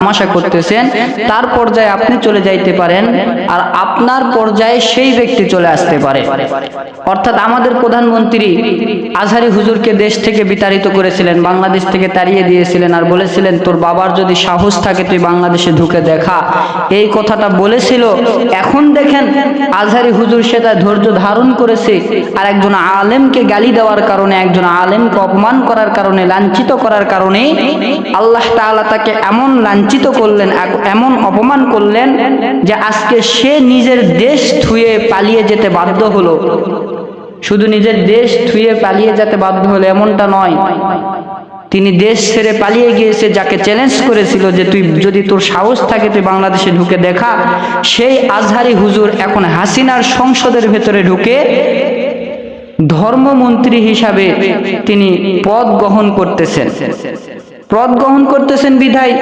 তামাশা করতেছেন, তার পর্যায়ে আপনি চলে যাইতে পারেন আর আপনার পর্যায়ে সেই ব্যক্তি চলে আসতে পারে। অর্থাৎ আমাদের প্রধানমন্ত্রী আজহারি হুজুরকে দেশ থেকে বিতাড়িত করেছিলেন, বাংলাদেশ থেকে তাড়িয়ে দিয়েছিলেন আর বলেছিলেন তোর বাবার যদি সাহস থাকে তুই বাংলাদেশে ঢুকে দেখা, এই কথাটা বলেছিল। এখন দেখেন আজহারি হুজুর সেটা ধৈর্য ধারণ করেছে আর একজন আলেমকে গালি দেওয়ার কারণে, একজন আলেমকে অপমান করার কারণে, লাঞ্ছিত করার কারণে আল্লাহ তাআলা তাকে এমন লাঞ্ছিত করলেন, এমন অপমান করলেন যে আজকে সে নিজের দেশ থুয়ে পালিয়ে যেতে বাধ্য হলো। শুধু নিজের দেশ থুয়ে পালিয়ে যেতে বাধ্য হলো এমনটা নয়, তিনি দেশ ছেড়ে পালিয়ে গিয়েছে যাকে চ্যালেঞ্জ করেছিল যে তুই যদি তোর সাহস থাকে তুই বাংলাদেশে ঢুকে দেখা, সেই আজহারি হুজুর এখন হাসিনার সংসদের ভেতরে ঢুকে ধর্মমন্ত্রী হিসাবে তিনি পদ গ্রহণ করতেছেন। বিধায়